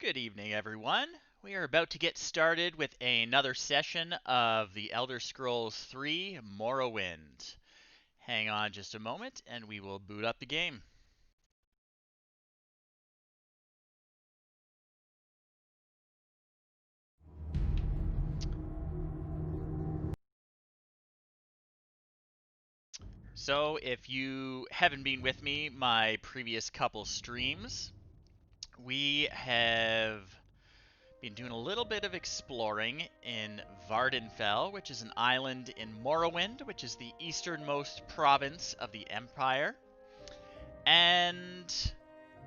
Good evening, everyone. We are about to get started with another session of the Elder Scrolls III Morrowind. Hang on just a moment and we will boot up the game. So, if you haven't been with me my previous couple streams, we have been doing a little bit of exploring in Vardenfell, which is an island in Morrowind, which is the easternmost province of the Empire. And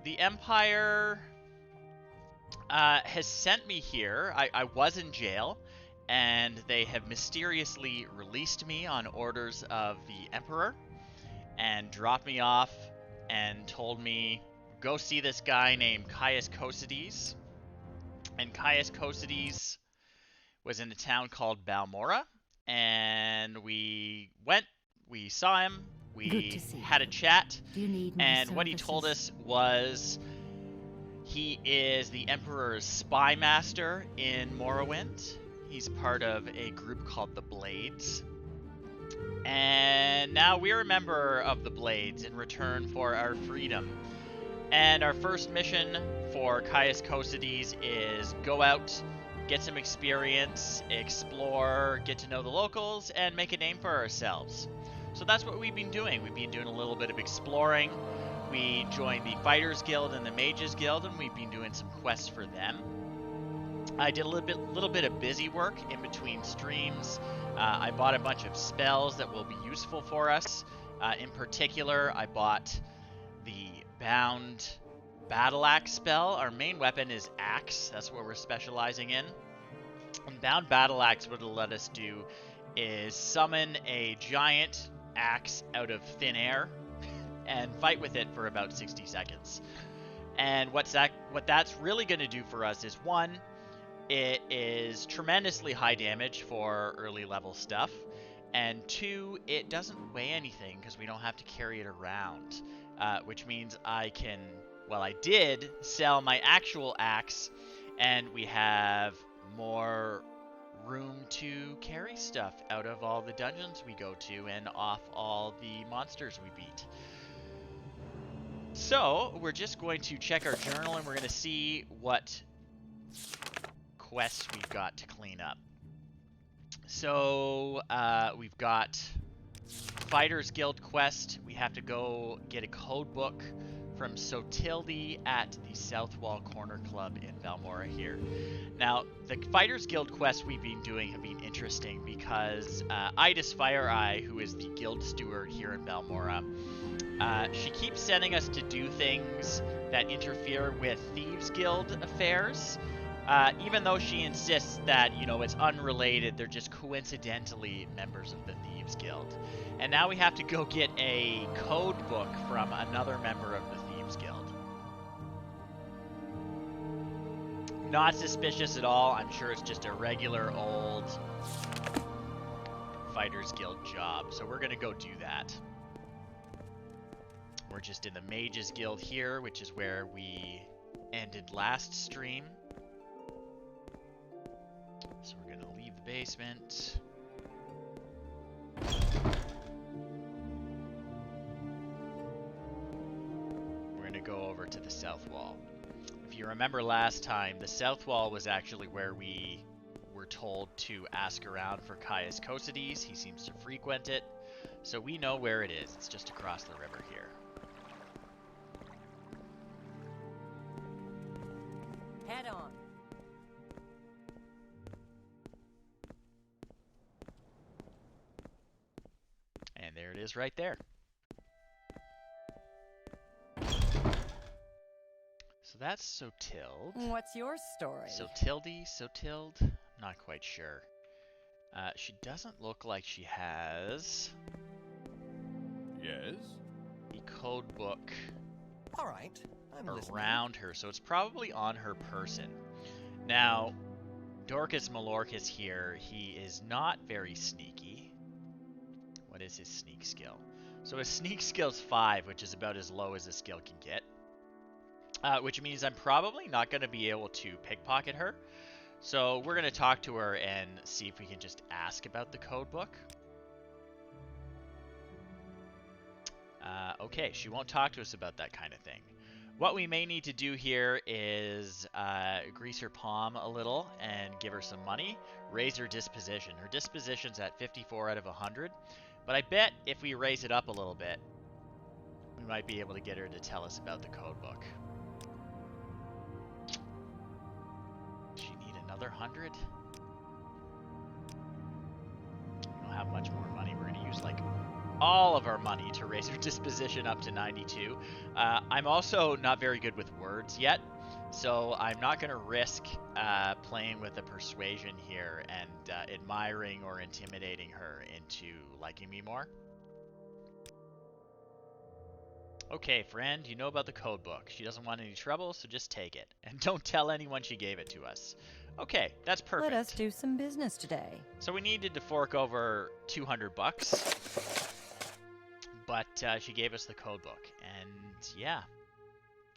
the Empire has sent me here. I was in jail, and they have mysteriously released me on orders of the Emperor and dropped me off and told me, go see this guy named Caius Cosides. And Caius Cosides was in a town called Balmora, and we went, we saw him, we had a chat, and what he told us was he is the Emperor's spy master in Morrowind. He's part of a group called the Blades. And now we're a member of the Blades in return for our freedom. And our first mission for Caius Cosides is go out, get some experience, explore, get to know the locals, and make a name for ourselves. So that's what we've been doing. We've been doing a little bit of exploring. We joined the Fighters Guild and the Mages Guild, and we've been doing some quests for them. I did a little bit of busy work in between streams. I bought a bunch of spells that will be useful for us. In particular, I bought the Bound Battle Axe spell. Our main weapon is Axe. That's what we're specializing in. And Bound Battle Axe, what it'll let us do is summon a giant axe out of thin air and fight with it for about 60 seconds. And what that's really going to do for us is, one, it is tremendously high damage for early level stuff, and two, it doesn't weigh anything because we don't have to carry it around, which means I can, well, I did sell my actual axe, and we have more room to carry stuff out of all the dungeons we go to and off all the monsters we beat. So, we're just going to check our journal and we're going to see what quests we've got to clean up. So, we've got Fighters Guild quest. We have to go get a code book from Sotilde at the South Wall Corner Club in Balmora here. Now, the Fighters Guild quests we've been doing have been interesting because Idis Fireeye, who is the guild steward here in Balmora, she keeps sending us to do things that interfere with Thieves Guild affairs, even though she insists that, you know, it's unrelated, they're just coincidentally members of the Thieves Guild. And now we have to go get a code book from another member of the Thieves Guild. Not suspicious at all. I'm sure it's just a regular old Fighters Guild job. So we're going to go do that. We're just in the Mages Guild here, which is where we ended last stream. So we're going to leave the basement. We're going to go over to the South Wall. If you remember last time, the South Wall was actually where we were told to ask around for Caius Cosides. He seems to frequent it. So we know where it is. It's just across the river here. Head on. And there it is right there. So that's Sotilde. What's your story? Sotilde? Not quite sure. She doesn't look like she has... Yes? the code book All right, I'm listening. around her, so it's probably on her person. Now, Dorkus Malorkus here, he is not very sneaky. What is his sneak skill? So his sneak skill's 5, which is about as low as a skill can get. which means I'm probably not going to be able to pickpocket her. So we're going to talk to her and see if we can just ask about the code book. Okay, she won't talk to us about that kind of thing. What we may need to do here is grease her palm a little and give her some money, raise her disposition. Her disposition's at 54 out of 100, but I bet if we raise it up a little bit, we might be able to get her to tell us about the code book. Does she need another 100? We don't have much more money. We're going to use like all of our money to raise her disposition up to 92. I'm also not very good with words yet, so I'm not going to risk playing with a persuasion here and admiring or intimidating her into liking me more. Okay, friend, you know about the code book. She doesn't want any trouble, so just take it. And don't tell anyone she gave it to us. Okay, that's perfect. Let us do some business today. So we needed to fork over 200 bucks. But she gave us the code book, and yeah,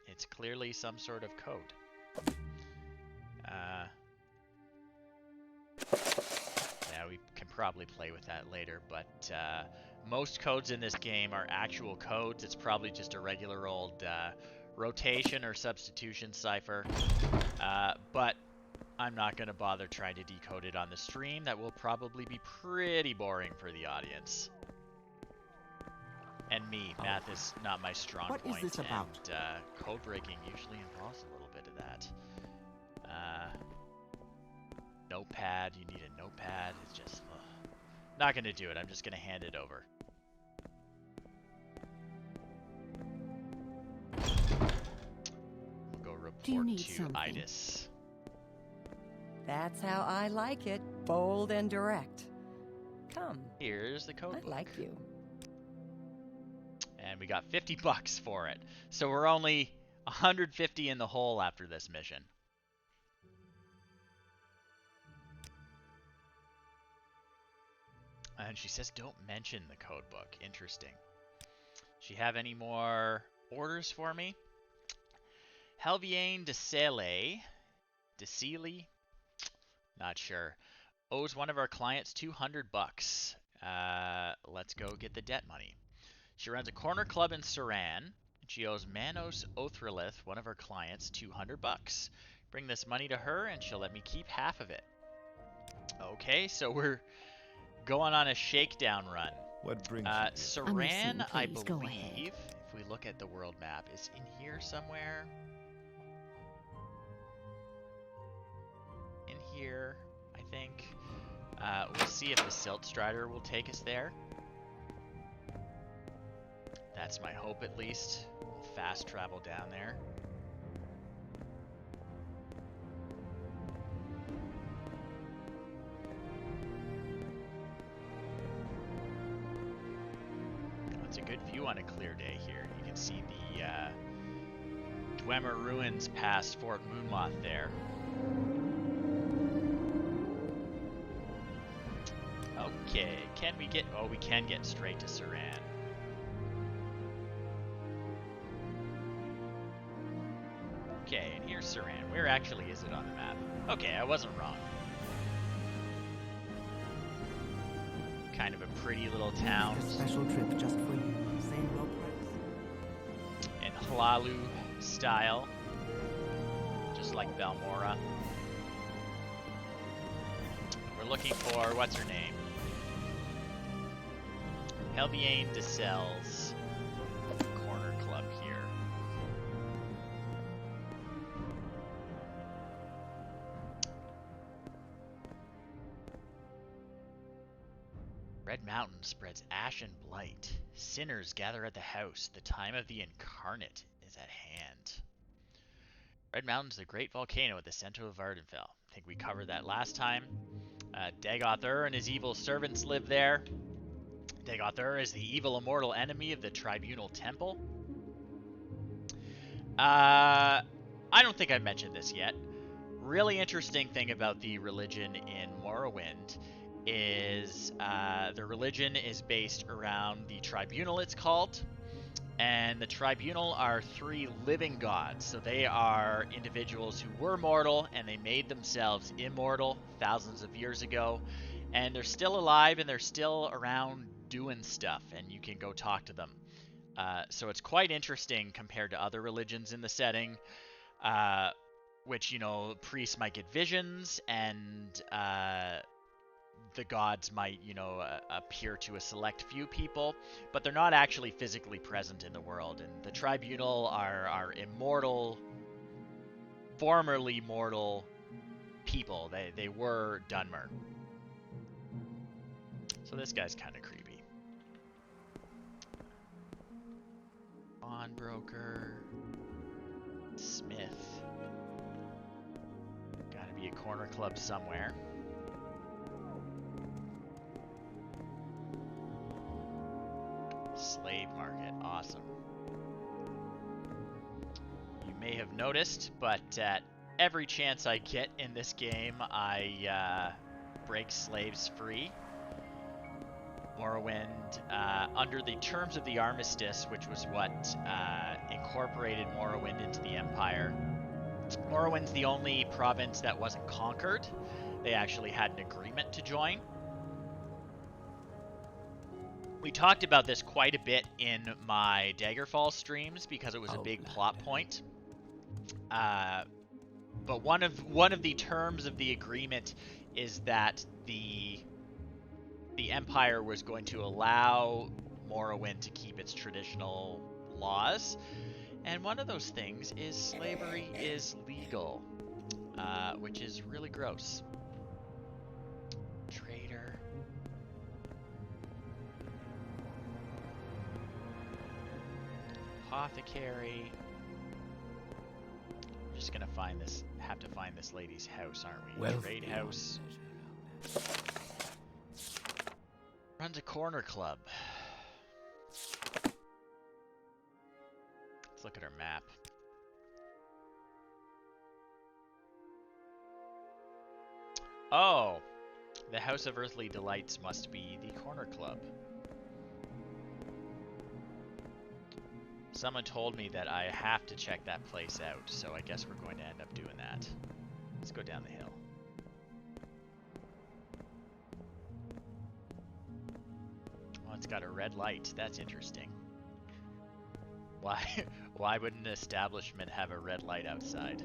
it's clearly some sort of code. Yeah, we can probably play with that later, but most codes in this game are actual codes. It's probably just a regular old rotation or substitution cipher, but I'm not going to bother trying to decode it on the stream. That will probably be pretty boring for the audience. And me, math is not my strong point. What is this about? And code breaking usually involves a little bit of that. Notepad, you need a notepad. It's just not gonna do it. I'm just gonna hand it over. We'll go report to Itis. That's how I like it. Bold and direct. Come. Here's the code book. I like you. And we got 50 bucks for it. So we're only 150 in the hole after this mission. And she says don't mention the code book. Interesting. Does she have any more orders for me? Helviane de Cele, not sure, owes one of our clients 200 bucks. Let's go get the debt money. She runs a corner club in Saran, and she owes Manos Othrelith, one of our clients, 200 bucks. Bring this money to her, and she'll let me keep half of it. Okay, so we're going on a shakedown run. What brings Saran, I believe, if we look at the world map, is in here somewhere. In here, I think. We'll see if the Silt Strider will take us there. That's my hope, at least. We'll fast travel down there. It's a good view on a clear day here. You can see the Dwemer Ruins past Fort Moonmoth there. Okay, can we get... Oh, we can get straight to Saran. Okay, and here's Saran. Where actually is it on the map? Okay, I wasn't wrong. Kind of a pretty little town. A special trip just for you. Same low price. In Hlalu style. Just like Balmora. We're looking for, what's her name? Helviane de Cele's corner club here. Red Mountain spreads ash and blight. Sinners gather at the house. The time of the incarnate is at hand. Red Mountain's the great volcano at the center of Ardenfell. I think we covered that last time. Dagoth Ur and his evil servants live there. Dagoth Ur is the evil immortal enemy of the Tribunal Temple. I don't think I've mentioned this yet. Really interesting thing about the religion in Morrowind is the religion is based around the Tribunal, it's called, And the Tribunal are 3 living gods, so they are individuals who were mortal and they made themselves immortal thousands of years ago, and they're still alive and they're still around doing stuff, and you can go talk to them. So it's quite interesting compared to other religions in the setting, which, you know, priests might get visions, and the gods might, you know, appear to a select few people, but they're not actually physically present in the world. And the Tribunal are immortal, formerly mortal people. They were Dunmer. So this guy's kind of creepy. Pawnbroker. Smith. Gotta be a corner club somewhere. Slave market, awesome. You may have noticed, but at every chance I get in this game, I break slaves free. Morrowind, under the terms of the Armistice, which was what incorporated Morrowind into the Empire. Morrowind's the only province that wasn't conquered. They actually had an agreement to join. We talked about this quite a bit in my Daggerfall streams because it was a big plot point. But one of the terms of the agreement is that the Empire was going to allow Morrowind to keep its traditional laws, and one of those things is slavery is legal, which is really gross. Trader. Apothecary. We're just gonna have to find this lady's house, aren't we? Trade house. Runs a corner club. Let's look at our map. Oh, the House of Earthly Delights must be the corner club. Someone told me that I have to check that place out, so I guess we're going to end up doing that. Let's go down the hill. Well, it's got a red light. That's interesting. Why would an establishment have a red light outside?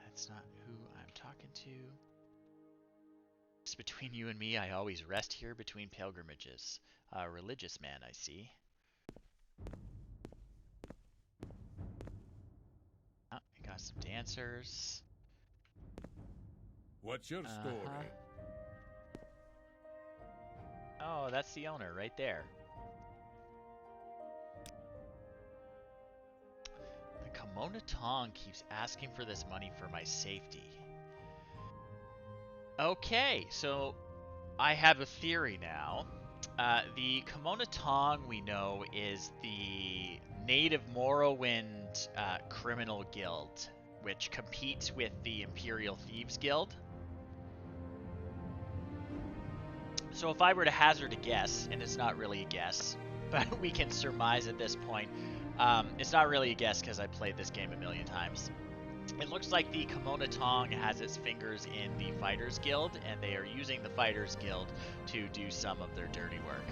That's not who I'm talking to. Just between you and me, I always rest here between pilgrimages. A religious man, I see. Oh, we got some dancers. What's your story? Oh, that's the owner right there. The Kimona Tong keeps asking for this money for my safety. Okay, so I have a theory now. The Kimona Tong, we know, is the native Morrowind criminal guild, which competes with the Imperial Thieves Guild. So if I were to hazard a guess, and it's not really a guess, but we can surmise at this point, it's not really a guess because I played this game a million times. It looks like the Kimona Tong has its fingers in the Fighters Guild, and they are using the Fighters Guild to do some of their dirty work.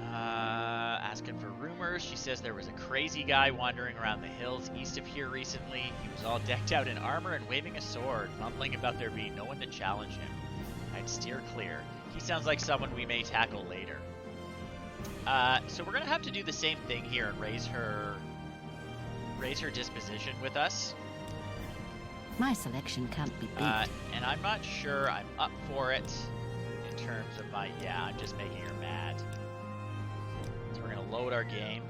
Asking for rumors. She says there was a crazy guy wandering around the hills east of here recently. He was all decked out in armor and waving a sword, mumbling about there being no one to challenge him. I'd steer clear. He sounds like someone we may tackle later. So we're gonna have to do the same thing here and raise her disposition with us. My selection can't be beat. And I'm not sure I'm up for it in terms of my, yeah, I'm just making her mad. So we're gonna load our game.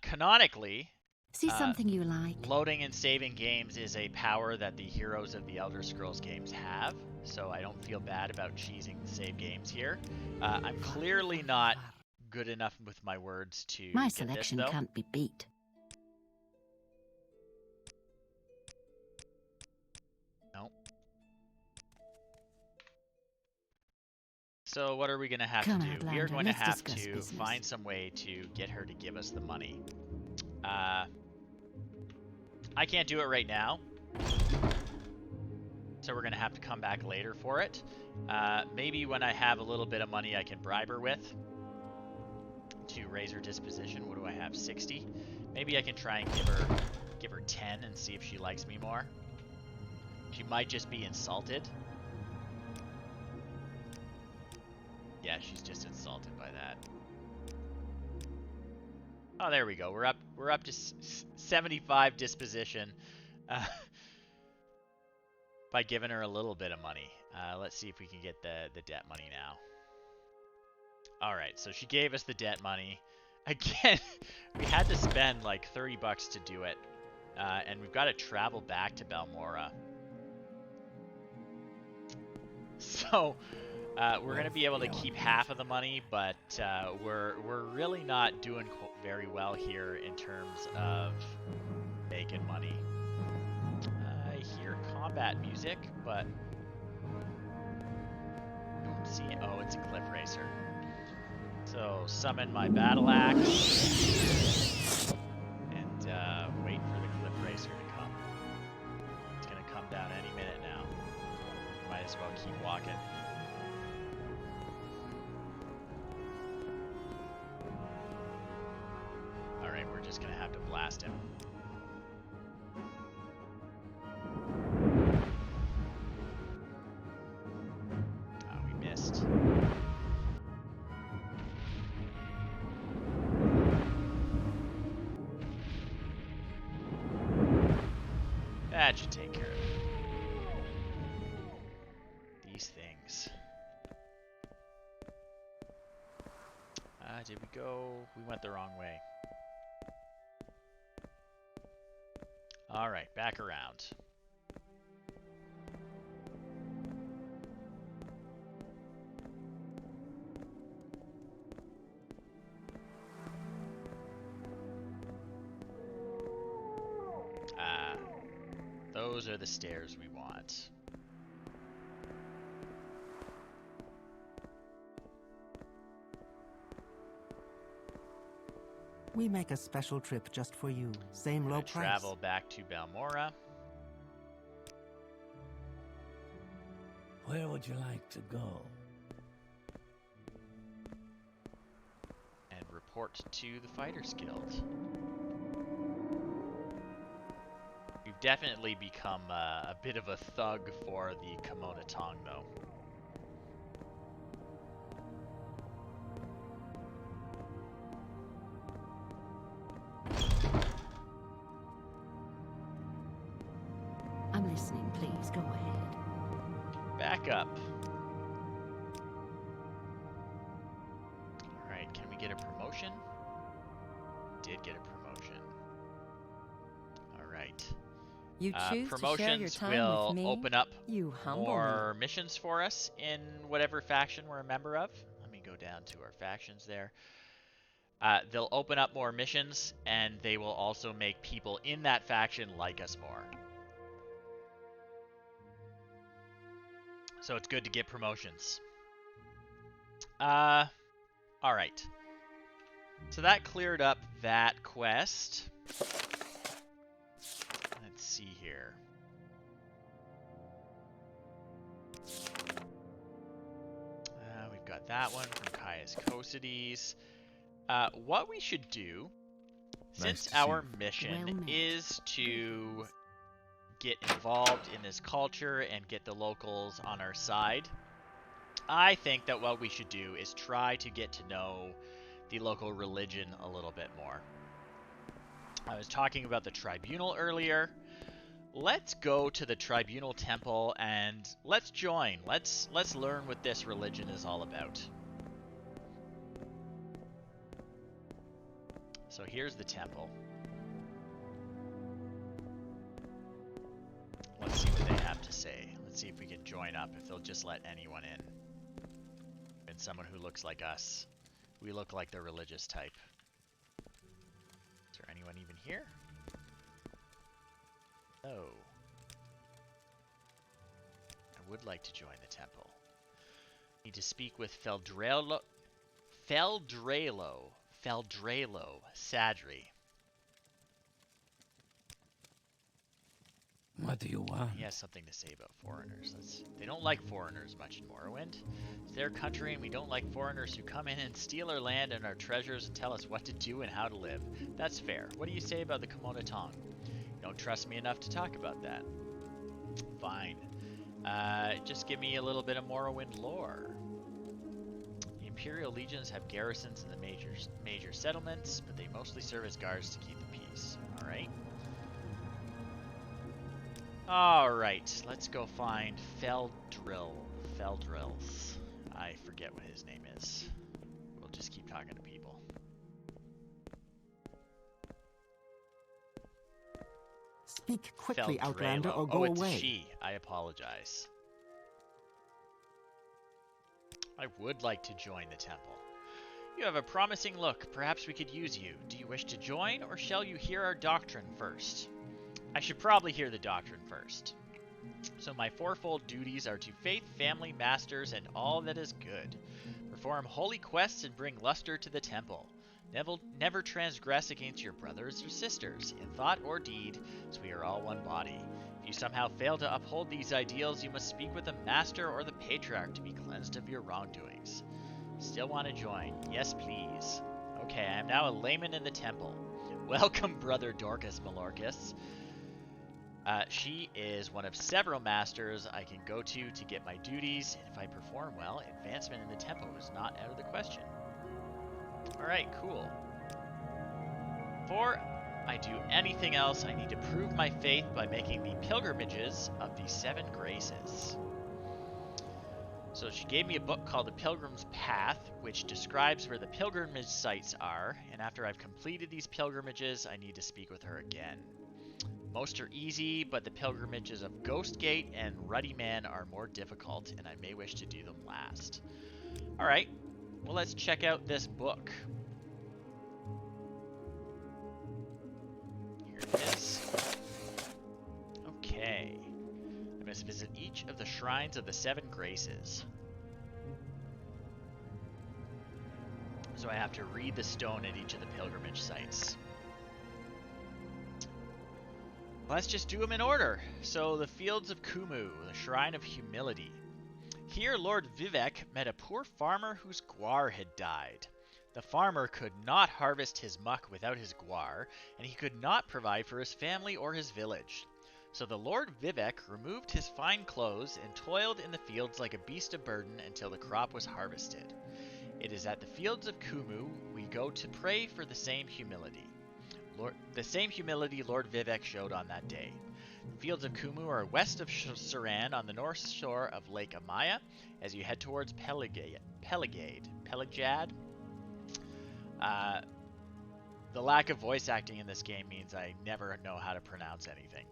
Canonically, See something you like? loading and saving games is a power that the heroes of the Elder Scrolls games have, so I don't feel bad about cheesing the save games here. I'm clearly not good enough with my words to My get selection this, though. can't be beat. So what are we going to have Come, to do? We are Outlander, going to let's have discuss to business. find some way to get her to give us the money. I can't do it right now. So we're going to have to come back later for it. Maybe when I have a little bit of money I can bribe her with to raise her disposition. What do I have? 60? Maybe I can try and give her 10 and see if she likes me more. She might just be insulted. Yeah, she's just insulted by that. Oh, there we go. We're up to 75 disposition by giving her a little bit of money. Let's see if we can get the debt money now. All right, so she gave us the debt money. Again, we had to spend like 30 bucks to do it, and we've got to travel back to Balmora. So we're going to be able to keep half of the money, but we're really not doing very well here in terms of making money. I hear combat music, but don't see it. Oh, it's a cliff racer. So summon my battle axe and wait for the cliff racer to come. It's going to come down any minute now. Might as well keep walking. Alright, we're just gonna have to blast him. Oh, we missed. That should take care of it. These things. Did we go? We went the wrong way. Alright, back around. Those are the stairs we want. We make a special trip just for you. Same low price. Travel back to Balmora. Where would you like to go? And report to the Fighters Guild. We've definitely become a bit of a thug for the Kimona Tong, though. I'm listening, please. Go ahead. Back up. Alright, can we get a promotion? Did get a promotion. Alright. You choose to share your promotions time will with me. open up You humble more me. missions for us in whatever faction we're a member of. Let me go down to our factions there. They'll open up more missions, and they will also make people in that faction like us more. So it's good to get promotions. Alright. So that cleared up that quest. Let's see here. We've got that one from Caius Cosides. What we should do, since our mission is to get involved in this culture and get the locals on our side, I think that what we should do is try to get to know the local religion a little bit more. I was talking about the tribunal earlier. Let's go to the tribunal temple and let's join. Let's learn what this religion is all about. So here's the temple. Let's see what they have to say. Let's see if we can join up, if they'll just let anyone in. And someone who looks like us. We look like the religious type. Is there anyone even here? No. I would like to join the temple. Need to speak with Feldralo Sadri. What do you want? He has something to say about foreigners. They don't like foreigners much in Morrowind. It's their country, and we don't like foreigners who come in and steal our land and our treasures and tell us what to do and how to live. That's fair. What do you say about the Kimono Tong? You don't trust me enough to talk about that. Fine. Just give me a little bit of Morrowind lore. The Imperial legions have garrisons in the major settlements, but they mostly serve as guards to keep the peace. Alright. Alright, let's go find Feldrils. I forget what his name is. We'll just keep talking to people. Speak quickly, Outlander, or Oh, go it's away. she. I apologize. I would like to join the temple. You have a promising look. Perhaps we could use you. Do you wish to join, or shall you hear our doctrine first? I should probably hear the doctrine first. So my fourfold duties are to faith, family, masters, and all that is good. Perform holy quests and bring luster to the temple. Never transgress against your brothers or sisters, in thought or deed, as we are all one body. If you somehow fail to uphold these ideals, you must speak with the master or the patriarch to be cleansed of your wrongdoings. Still want to join? Yes, please. Okay, I am now a layman in the temple. Welcome, brother Dorkus Malorkus. She is one of several masters I can go to get my duties, and if I perform well, advancement in the temple is not out of the question. Alright, cool. Before I do anything else, I need to prove my faith by making the pilgrimages of the 7 Graces. So she gave me a book called The Pilgrim's Path, which describes where the pilgrimage sites are, and after I've completed these pilgrimages, I need to speak with her again. Most are easy, but the pilgrimages of Ghostgate and Ruddy Man are more difficult, and I may wish to do them last. Alright, well let's check out this book. Here it is. Okay. I must visit each of the shrines of the 7 Graces. So I have to read the stone at each of the pilgrimage sites. Let's just do them in order. So, the Fields of Kumu, the Shrine of Humility. Here, Lord Vivek met a poor farmer whose guar had died. The farmer could not harvest his muck without his guar, and he could not provide for his family or his village. So the Lord Vivek removed his fine clothes and toiled in the fields like a beast of burden until the crop was harvested. It is at the Fields of Kumu we go to pray for the same humility. The same humility Lord Vivek showed on that day. The Fields of Kumu are west of Suran on the north shore of Lake Amaya as you head towards Pelagade. The lack of voice acting in this game means I never know how to pronounce anything.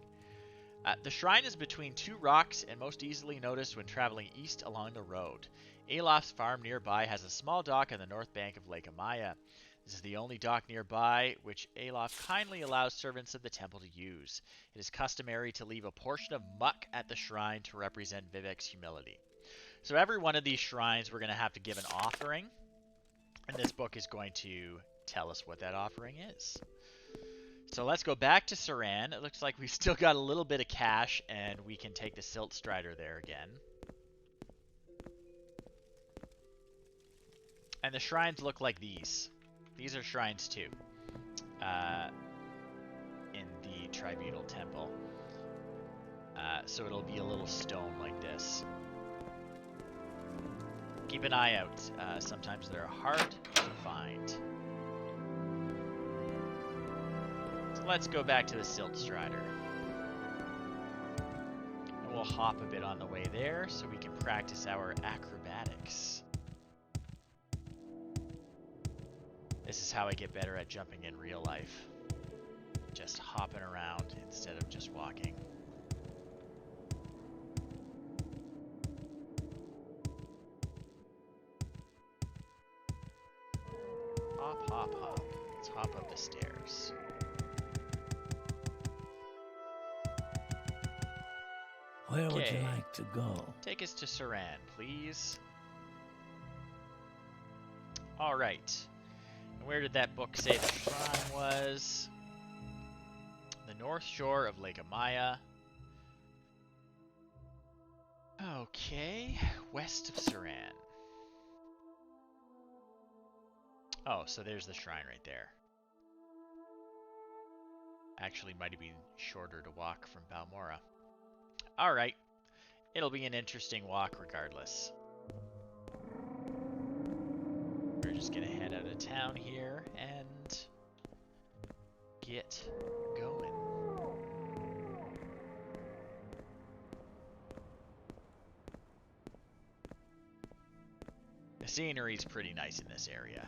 The shrine is between 2 rocks and most easily noticed when traveling east along the road. Alof's farm nearby has a small dock on the north bank of Lake Amaya. This is the only dock nearby, which Alof kindly allows servants of the temple to use. It is customary to leave a portion of muck at the shrine to represent Vivek's humility. So every one of these shrines we're going to have to give an offering, and this book is going to tell us what that offering is. So let's go back to Suran. It looks like we've still got a little bit of cash, and we can take the Silt Strider there again. And the shrines look like these. These are shrines too, in the Tribunal Temple. So it'll be a little stone like this. Keep an eye out. Sometimes they're hard to find. So let's go back to the Silt Strider. And we'll hop a bit on the way there so we can practice our acrobatics. This is how I get better at jumping in real life. Just hopping around instead of just walking. Hop, hop, hop. Let's hop up the stairs. Where would you Okay. like to go? Take us to Suran, please. Alright. Where did that book say the shrine was? The north shore of Lake Amaya. Okay, west of Saran. Oh, so there's the shrine right there. Actually, might have been shorter to walk from Balmora. Alright, it'll be an interesting walk regardless. We're just gonna head out of town here and get going. The scenery's pretty nice in this area.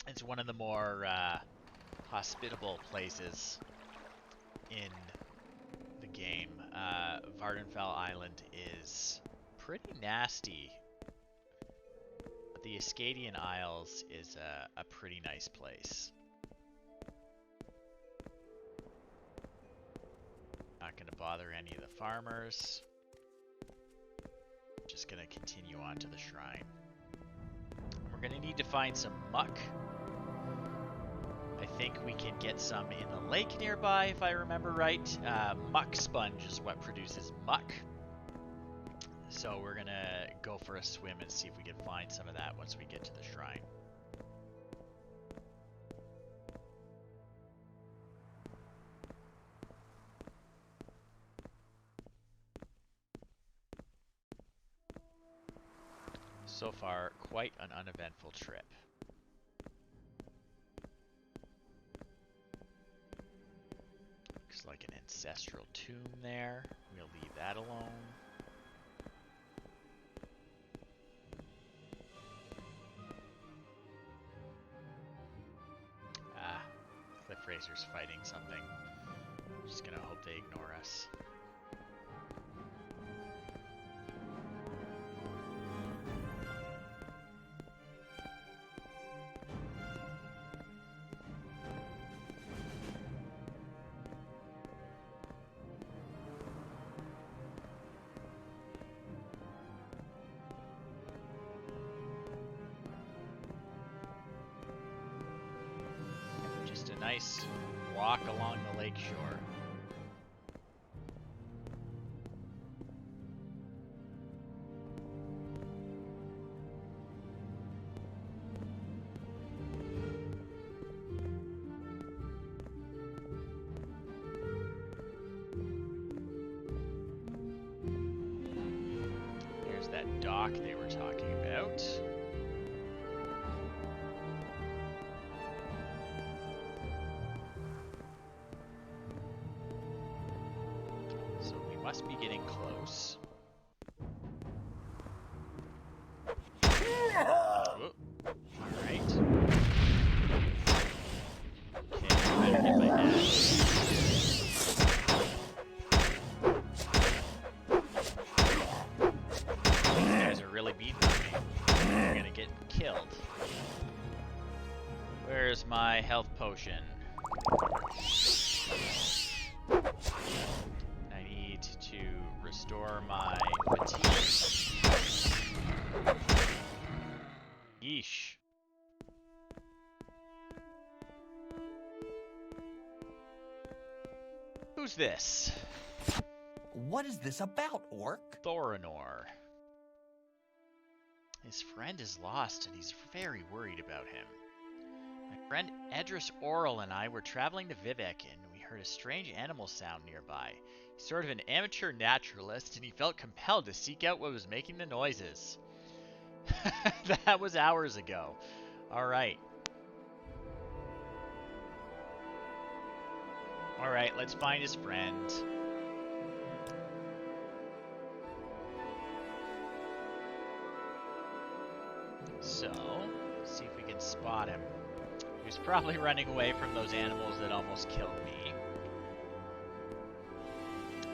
It's one of the more hospitable places in the game. Vardenfell Island is pretty nasty, but the Ascadian Isles is a pretty nice place. Not going to bother any of the farmers. Just going to continue on to the shrine. We're going to need to find some muck. I think we can get some in the lake nearby, if I remember right. Muck sponge is what produces muck. So we're going to go for a swim and see if we can find some of that once we get to the shrine. So far, quite an uneventful trip. Looks like an ancestral tomb there. We'll leave that alone. Ah, cliff racers fighting something. Just gonna hope they ignore us. Nice walk along the lake shore. There's that dock they were talking about. Must be getting close. Oh, alright. Okay, I better get my ass. These guys are really beating on me. They're gonna get killed. Where's my health potion? To restore my fatigue. Yeesh. Who's this? What is this about, Orc? Thorinor. His friend is lost and he's very worried about him. My friend Edris Oral and I were traveling to Vivek and we heard a strange animal sound nearby. He's sort of an amateur naturalist and he felt compelled to seek out what was making the noises. That was hours ago. Alright. Alright, let's find his friend. So, see if we can spot him. He was probably running away from those animals that almost killed me.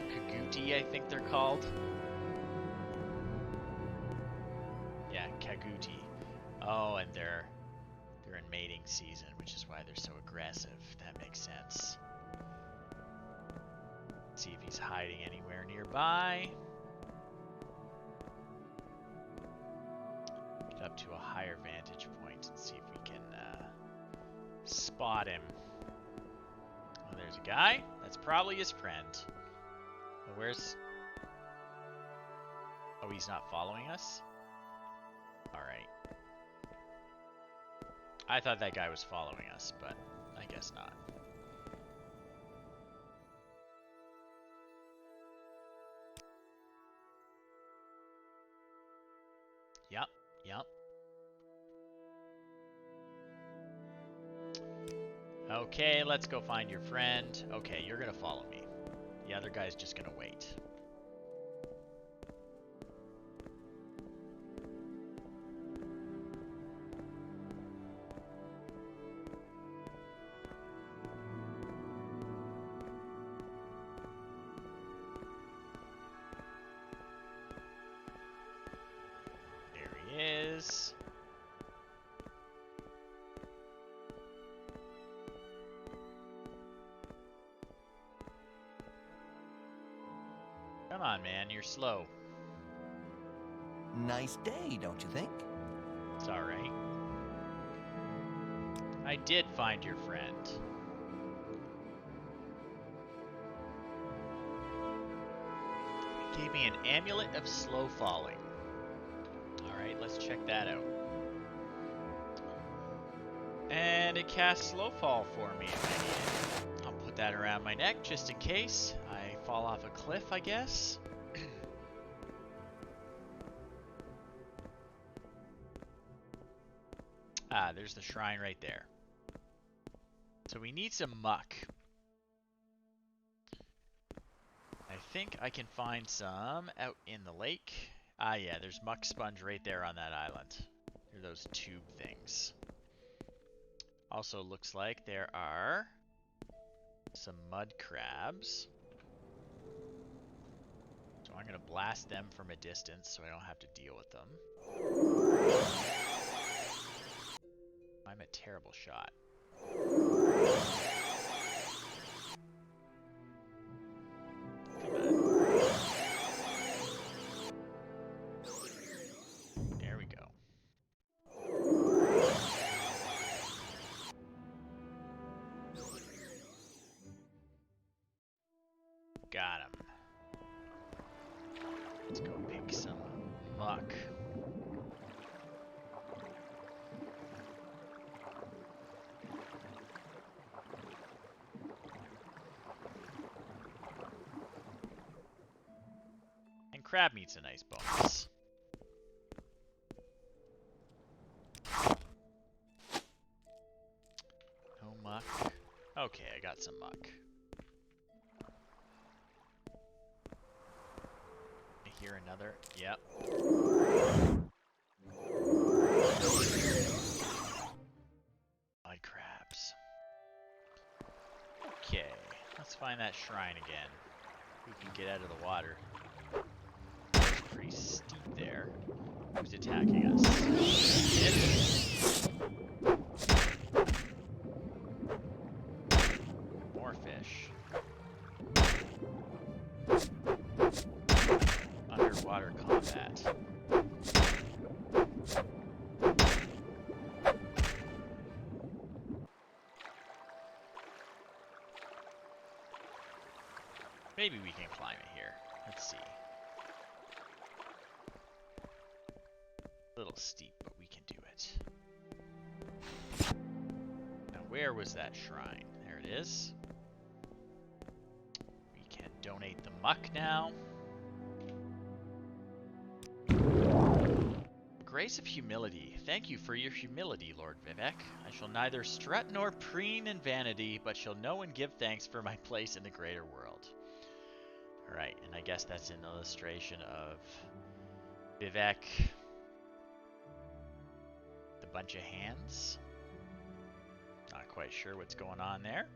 Kaguti, I think they're called. Yeah, Kaguti. Oh, and they're in mating season, which is why they're so aggressive. That makes sense. Let's see if he's hiding anywhere nearby. out to a higher vantage point and see if we can spot him. Oh, there's a guy. That's probably his friend. Oh, where's... Oh, he's not following us? Alright. I thought that guy was following us, but I guess not. Yep, yep. Okay, let's go find your friend. Okay, you're gonna follow me. The other guy's just gonna wait. There he is. Come on, man, you're slow. Nice day, don't you think? It's alright. I did find your friend. He gave me an amulet of slow falling. Alright, let's check that out. And it casts slow fall for me if I need it. I'll put that around my neck just in case I fall off a cliff, I guess. Ah, there's the shrine right there. So we need some muck. I think I can find some out in the lake. Ah, yeah, there's muck sponge right there on that island. There are those tube things. Also looks like there are some mud crabs. So I'm going to blast them from a distance so I don't have to deal with them. I'm a terrible shot. Come on. There we go. Got him. Let's go pick some muck. And crab meat's a nice bonus. No muck. Okay, I got some muck. I hear another. Yep. Mud crabs. Okay, let's find that shrine again. We can get out of the water. It's pretty steep there. Who's attacking us? More fish. Underwater combat. Maybe we can climb it here. Let's see. A little steep, but we can do it. Now, where was that shrine? There it is. We can donate the muck now. Grace of humility. Thank you for your humility, Lord Vivek. I shall neither strut nor preen in vanity, but shall know and give thanks for my place in the greater world. Alright, and I guess that's an illustration of Vivek. The bunch of hands. Not quite sure what's going on there.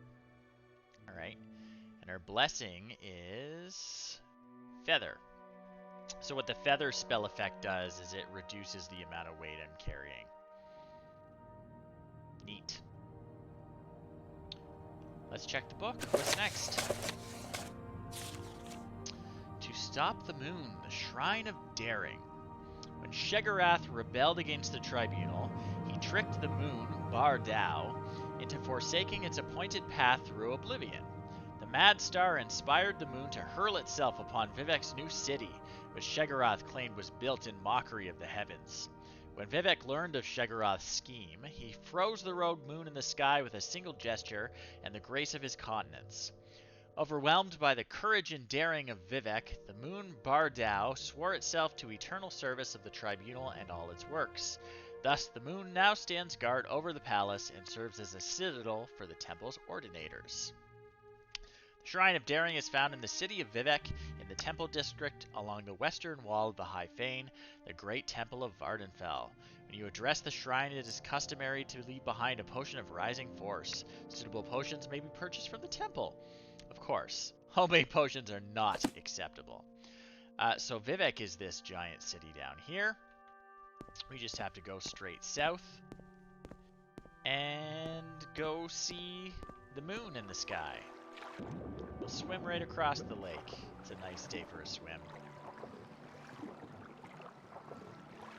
Alright, and our blessing is feather. So what the feather spell effect does is it reduces the amount of weight I'm carrying. Neat. Let's check the book. What's next? To stop the moon, the shrine of daring. When Shegarath rebelled against the tribunal, he tricked the moon, Bar Dao, into forsaking its appointed path through oblivion. The Mad Star inspired the moon to hurl itself upon Vivek's new city, which Shegarath claimed was built in mockery of the heavens. When Vivek learned of Shegarath's scheme, he froze the rogue moon in the sky with a single gesture and the grace of his countenance. Overwhelmed by the courage and daring of Vivek, the moon Bar Dao swore itself to eternal service of the tribunal and all its works. Thus, the moon now stands guard over the palace and serves as a citadel for the temple's ordinators. The Shrine of Daring is found in the city of Vivek, in the Temple District, along the western wall of the High Fane, the great temple of Vardenfell. When you address the shrine, it is customary to leave behind a potion of rising force. Suitable potions may be purchased from the temple. Of course, homemade potions are not acceptable. So Vivek is this giant city down here. We just have to go straight south and go see the moon in the sky. We'll swim right across the lake. It's a nice day for a swim.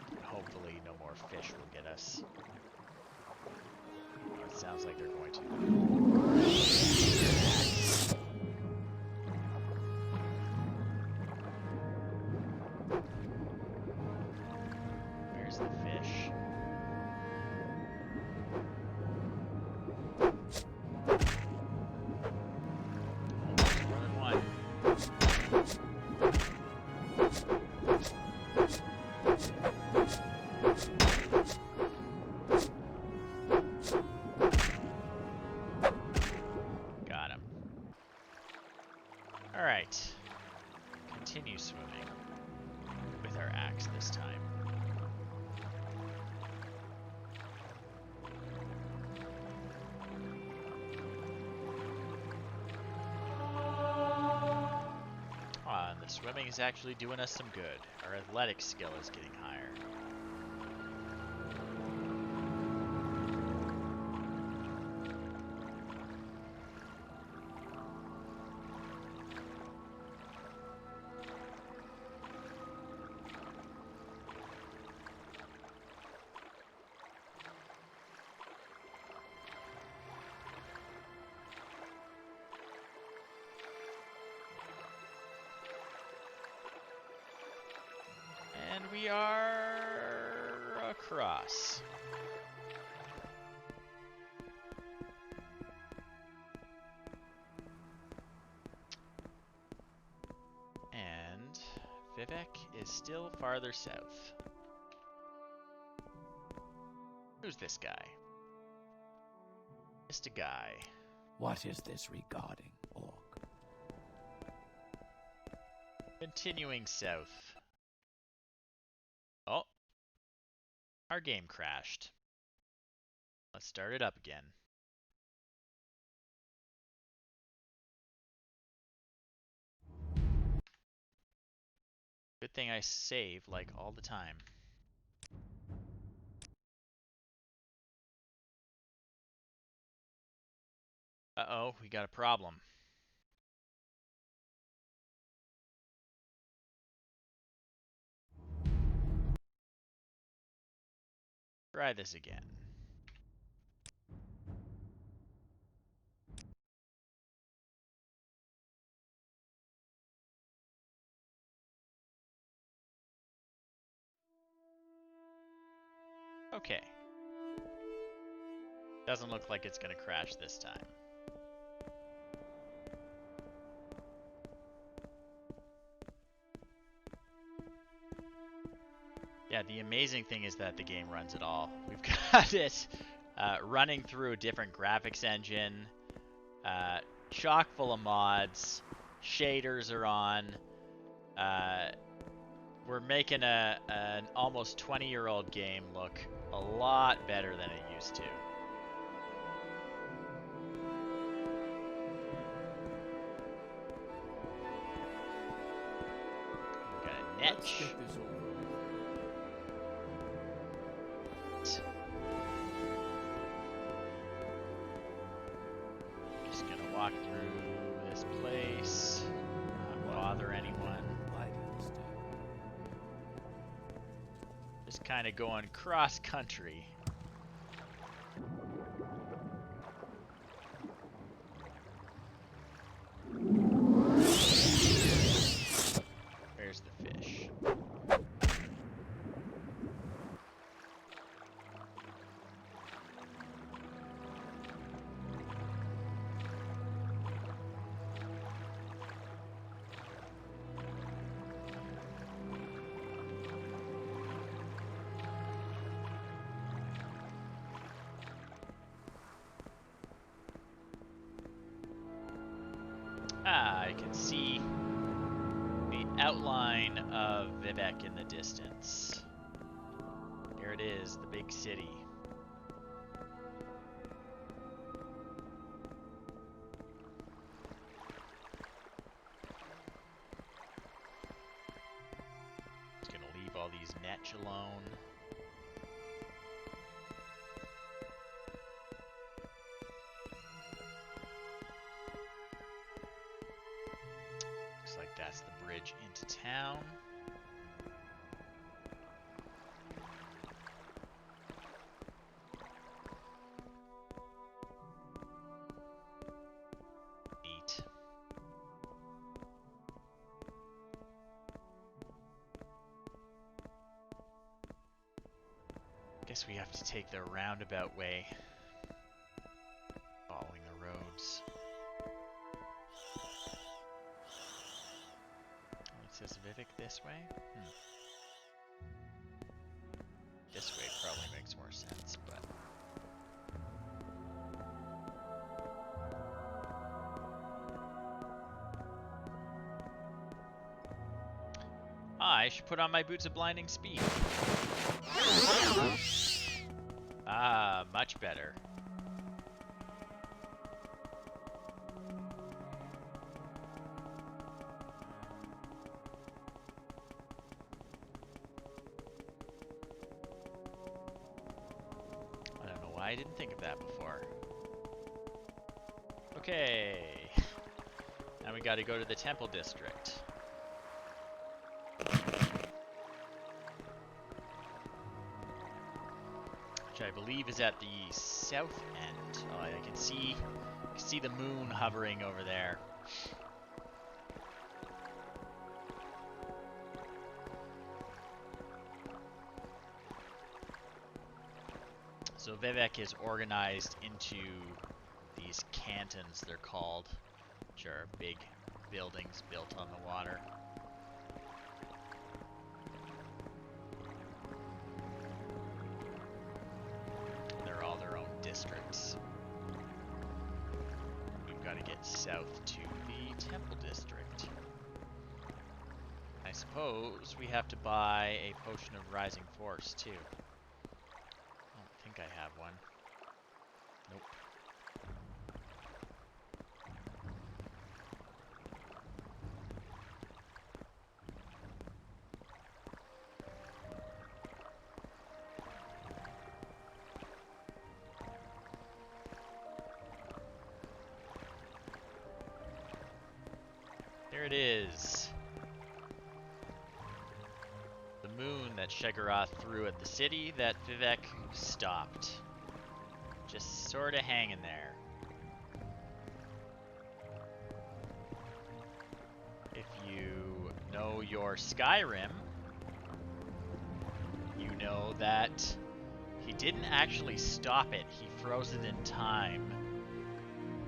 And hopefully no more fish will get us. Oh, it sounds like they're going to. Where's the fish? More than one. Got him. Alright. Continue swimming. With our axe this time. The swimming is actually doing us some good. Our athletic skill is getting higher. And we are across. And Vivek is still farther south. Who's this guy? Just a guy. What is this regarding, Orc? Continuing south. Oh. Our game crashed. Let's start it up again. Good thing I save, like, all the time. Uh-oh, we got a problem. Try this again. Okay. Doesn't look like it's gonna crash this time. Yeah, the amazing thing is that the game runs it all. We've got it running through a different graphics engine, chock full of mods, shaders are on. We're making an almost 20-year-old game look a lot better than it used to. We've got a Let's niche. get this over. Just gonna walk through this place, not bother anyone. Why do this Just kind of going cross country. Where's the fish? Ah, I can see the outline of Vivek in the distance. Here it is, the big city. Just gonna leave all these netch alone. Looks like that's the bridge into town. Neat. Guess we have to take the roundabout way. Following the roads. It says Vivek this way? This way probably makes more sense, but... I should put on my boots of blinding speed. Ah, much better. I don't know why I didn't think of that before. Okay. Now we gotta go to the Temple District. Which I believe is at the south end. Oh, I can see the moon hovering over there. So Vivek is organized into these cantons, they're called, which are big buildings built on the water. They're all their own districts. We've got to get south to the Temple District. I suppose we have to buy a potion of Rising Force too. I don't think I have one. Nope. There it is. The moon that Shegaroth threw at the city that Vivek stopped. Just sort of hanging there. If you know your Skyrim, you know that he didn't actually stop it. He froze it in time.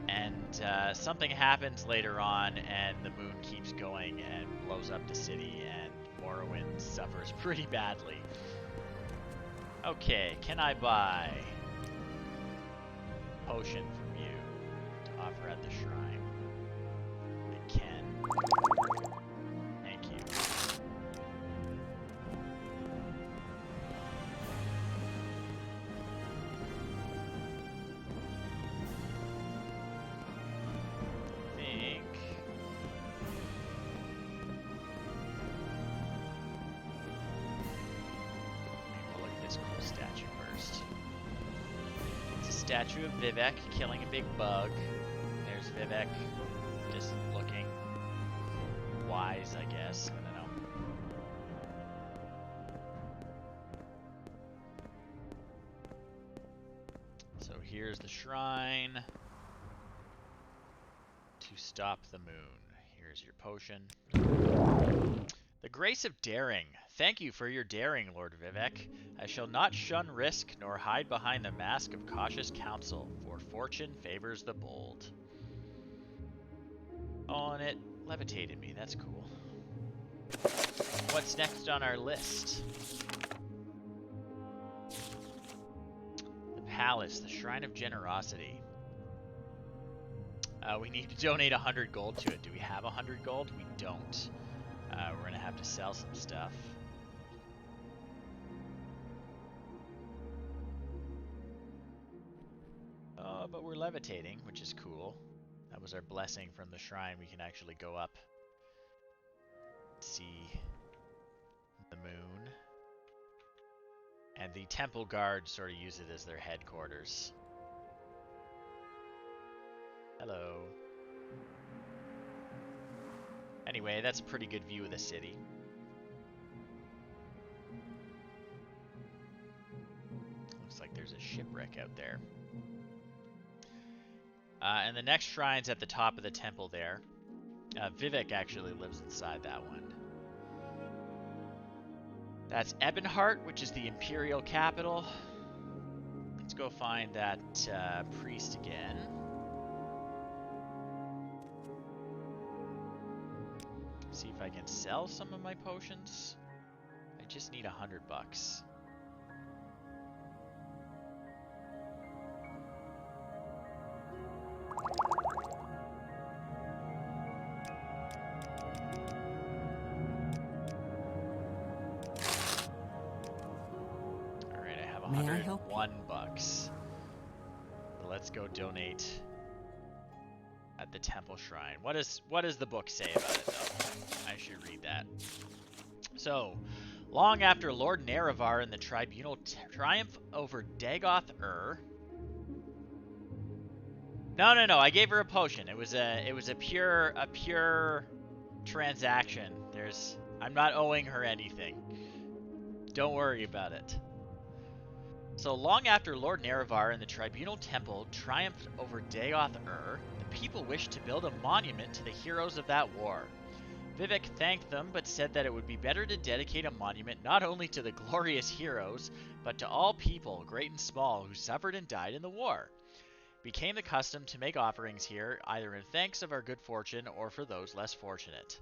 And something happens later on, and the moon keeps going and blows up the city, and Morrowind suffers pretty badly. Okay, can I buy a potion from you to offer at the shrine? I can. Thank you. Statue of Vivek killing a big bug. There's Vivek just looking wise, I guess. I don't know. Here's the shrine to stop the moon. Here's your potion. The Grace of Daring. Thank you for your daring, Lord Vivek. I shall not shun risk, nor hide behind the mask of cautious counsel, for fortune favors the bold. Oh, and it levitated me. That's cool. What's next on our list? The Palace, the Shrine of Generosity. We need to donate 100 gold to it. Do we have 100 gold? We don't. We're going to have to sell some stuff. But we're levitating, which is cool. That was our blessing from the shrine. We can actually go up, see the moon. And the temple guard sort of use it as their headquarters. Hello. Anyway, that's a pretty good view of the city. Looks like there's a shipwreck out there. And the next shrine's at the top of the temple there. Vivek actually lives inside that one. That's Ebonheart, which is the imperial capital. Let's go find that priest again. See if I can sell some of my potions. I just need $100. Alright, I have $101. So let's go donate at the temple shrine. What does the book say about it, though? I should read that. So, long after Lord Nerevar and the tribunal triumph over Dagoth-Ur. No. I gave her a potion. It was a pure transaction. I'm not owing her anything. Don't worry about it. So long after Lord Nerevar and the Tribunal Temple triumphed over Dagoth-Ur, the people wished to build a monument to the heroes of that war. Vivek thanked them, but said that it would be better to dedicate a monument not only to the glorious heroes, but to all people, great and small, who suffered and died in the war. It became the custom to make offerings here, either in thanks of our good fortune or for those less fortunate.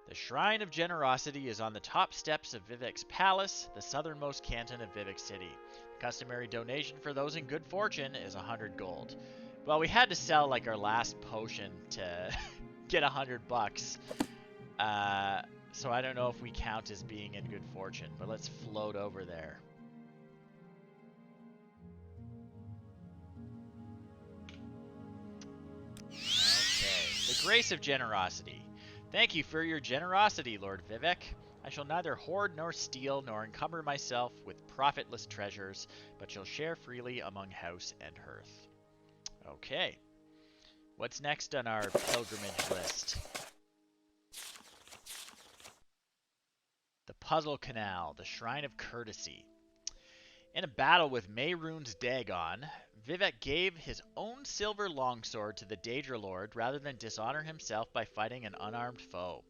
The Shrine of Generosity is on the top steps of Vivek's palace, the southernmost canton of Vivek City. The customary donation for those in good fortune is 100 gold. Well, we had to sell like our last potion to get $100. So I don't know if we count as being in good fortune, but let's float over there. Okay, the Grace of Generosity. Thank you for your generosity, Lord Vivek. I shall neither hoard nor steal nor encumber myself with profitless treasures, but shall share freely among house and hearth. Okay. What's next on our pilgrimage list? The Puzzle Canal, the Shrine of Courtesy. In a battle with Mehrunes Dagon, Vivek gave his own silver longsword to the Daedra Lord rather than dishonor himself by fighting an unarmed foe.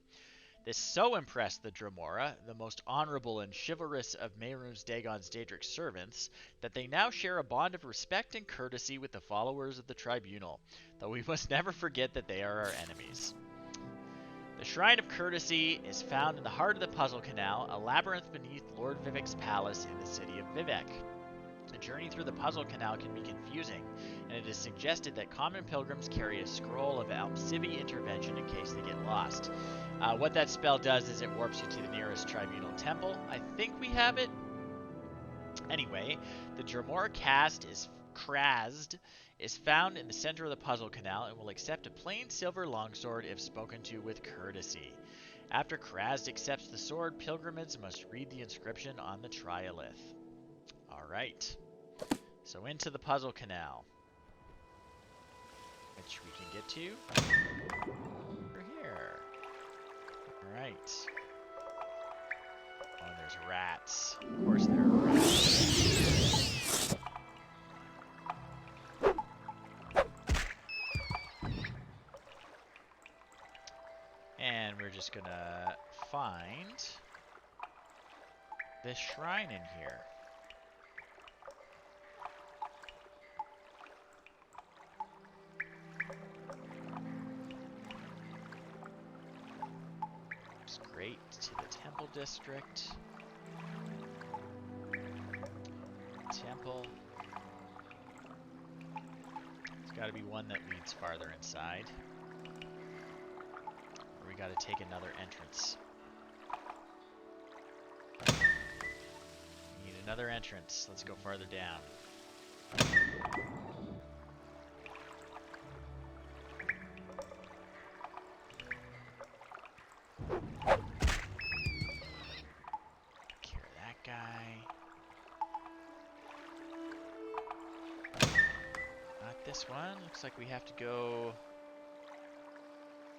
This so impressed the Dremora, the most honorable and chivalrous of Mehrunes Dagon's Daedric servants, that they now share a bond of respect and courtesy with the followers of the Tribunal, though we must never forget that they are our enemies. The Shrine of Courtesy is found in the heart of the Puzzle Canal, a labyrinth beneath Lord Vivek's palace in the city of Vivek. The journey through the Puzzle Canal can be confusing, and it is suggested that common pilgrims carry a scroll of Almcivi intervention in case they get lost. What that spell does is it warps you to the nearest Tribunal Temple. I think we have it. Anyway, the Dremora Krazd is found in the center of the Puzzle Canal and will accept a plain silver longsword if spoken to with courtesy. After Krazd accepts the sword, pilgrims must read the inscription on the Triolith. Alright, so into the Puzzle Canal, which we can get to over here. Alright. Oh, there's rats. Of course there are rats. we're just gonna find this shrine in here. Straight to the temple district. Temple. There's got to be one that leads farther inside. Or we got to take another entrance. We need another entrance. Let's go farther down. Cure that guy. Not this one. Looks like we have to go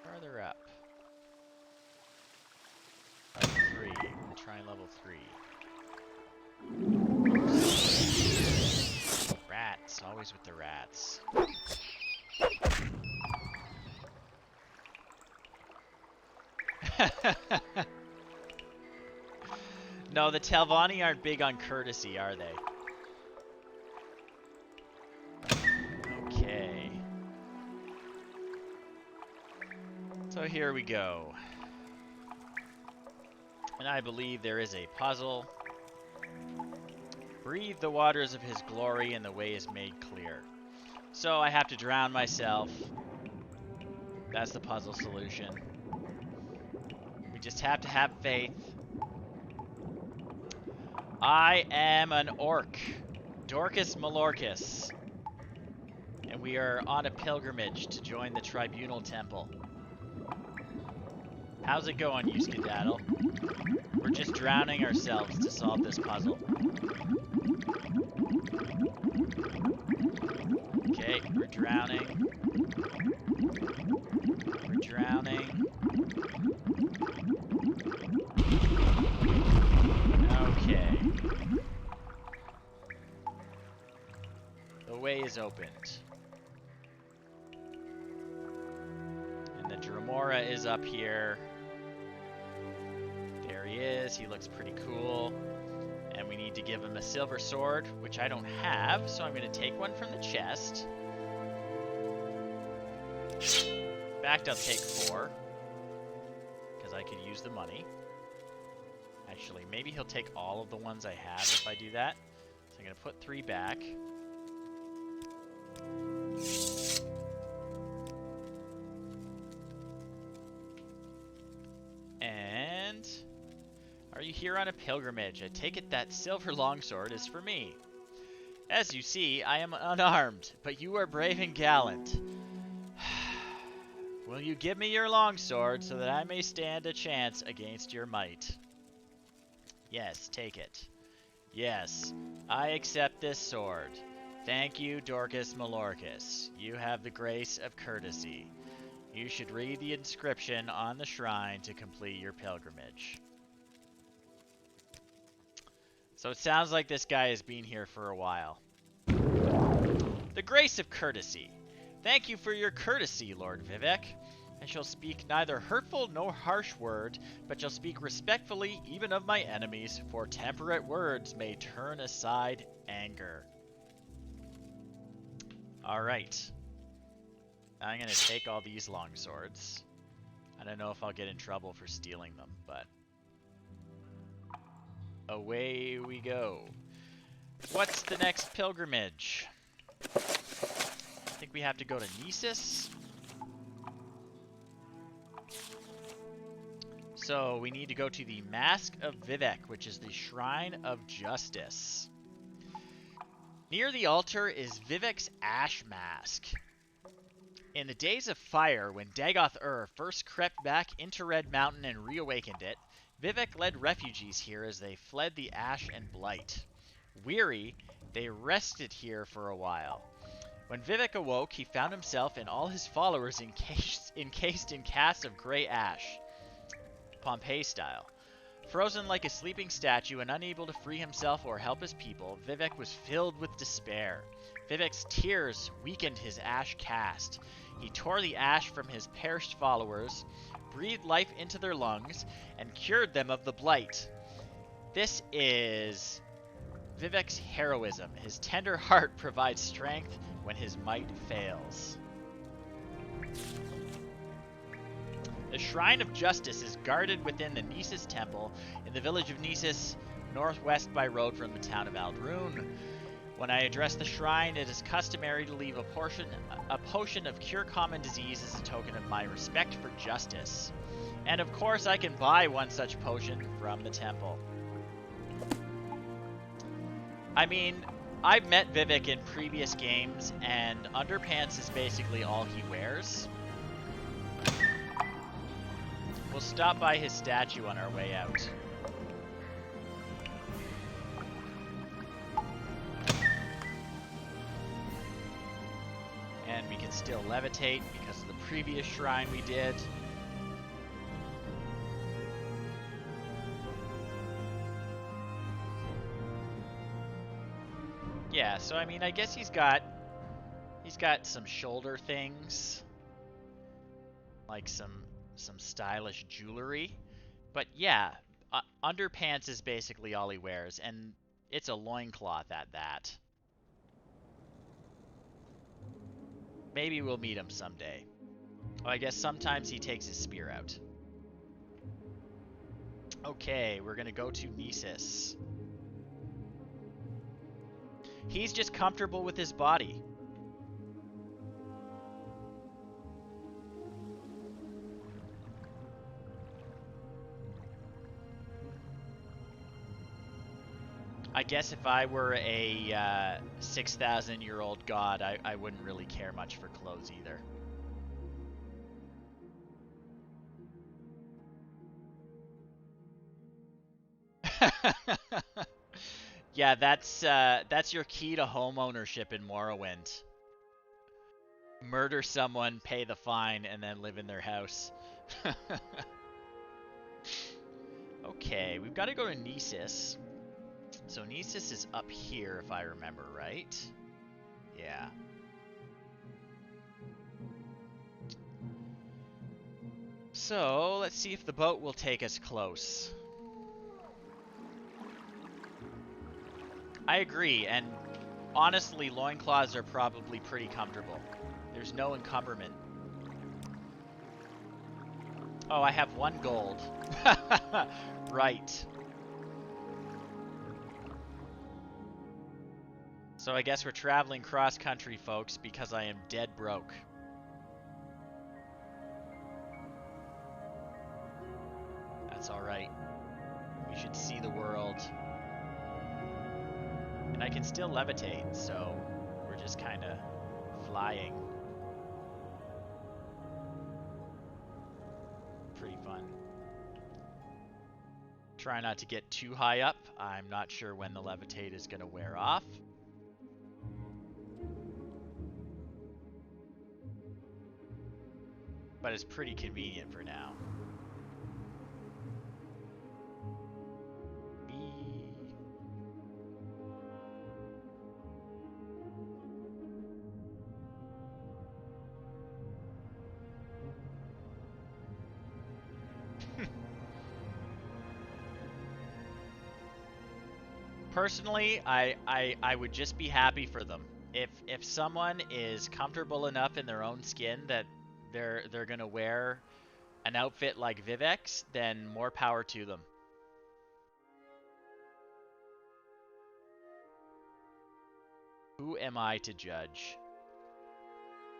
farther up. Level 3. We'll try level 3. Rats. Always with the rats. No, the Telvanni aren't big on courtesy, are they? Okay. So here we go. And I believe there is a puzzle. Breathe the waters of his glory and the way is made clear. So I have to drown myself. That's the puzzle solution. We just have to have faith. I am an orc, Dorkus Malorkus, and we are on a pilgrimage to join the Tribunal Temple. How's it going, you skedaddle? We're just drowning ourselves to solve this puzzle. Okay, we're drowning. We're drowning. Okay. The way is opened. And the Dremora is up here. There he is. He looks pretty cool. And we need to give him a silver sword, which I don't have, so I'm going to take one from the chest. In fact, I'll take 4, because I could use the money. Actually, maybe he'll take all of the ones I have if I do that. So I'm going to put 3 back. And are you here on a pilgrimage? I take it that silver longsword is for me. As you see, I am unarmed, but you are brave and gallant. Will you give me your longsword so that I may stand a chance against your might? Yes, take it. Yes, I accept this sword. Thank you, Dorkus Malorkus. You have the grace of courtesy. You should read the inscription on the shrine to complete your pilgrimage. So it sounds like this guy has been here for a while. The grace of courtesy. Thank you for your courtesy, Lord Vivek. I shall speak neither hurtful nor harsh word, but shall speak respectfully even of my enemies, for temperate words may turn aside anger. Alright. I'm going to take all these long swords. I don't know if I'll get in trouble for stealing them, but away we go. What's the next pilgrimage? I think we have to go to Nisus. So we need to go to the Mask of Vivek, which is the Shrine of Justice. Near the altar is Vivek's Ash Mask. In the days of fire, when Dagoth-Ur first crept back into Red Mountain and reawakened it, Vivek led refugees here as they fled the ash and blight. Weary, they rested here for a while. When Vivek awoke, he found himself and all his followers encased in casks of gray ash, Pompeii style. Frozen like a sleeping statue and unable to free himself or help his people, Vivek was filled with despair. Vivek's tears weakened his ash caste. He tore the ash from his perished followers, breathed life into their lungs, and cured them of the blight. This is Vivek's heroism. His tender heart provides strength when his might fails. The Shrine of Justice is guarded within the Nisus Temple in the village of Nisus, northwest by road from the town of Aldrune. When I address the shrine, it is customary to leave a potion of cure common disease as a token of my respect for justice. And of course I can buy one such potion from the temple. I mean, I've met Vivek in previous games, and underpants is basically all he wears. We'll stop by his statue on our way out. And we can still levitate because of the previous shrine we did. Yeah, so I mean, I guess he's got some shoulder things, like some stylish jewelry, but yeah, underpants is basically all he wears, and it's a loincloth at that. Maybe we'll meet him someday. Oh, I guess sometimes he takes his spear out. Okay, we're gonna go to Nisus. He's just comfortable with his body. I guess if I were a 6,000-year-old god, I wouldn't really care much for clothes either. Yeah, that's your key to home ownership in Morrowind. Murder someone, pay the fine, and then live in their house. Okay, we've got to go to Nisus. So Nisus is up here, if I remember right. Yeah. So, let's see if the boat will take us close. I agree, and honestly, loincloths are probably pretty comfortable. There's no encumberment. Oh, I have 1 gold. Right. So I guess we're traveling cross-country, folks, because I am dead broke. That's alright. We should see the world. And I can still levitate, so we're just kind of flying. Pretty fun. Try not to get too high up. I'm not sure when the levitate is going to wear off. But it's pretty convenient for now. Personally, I would just be happy for them. If someone is comfortable enough in their own skin that they're gonna wear an outfit like Vivek's, then more power to them. Who am I to judge?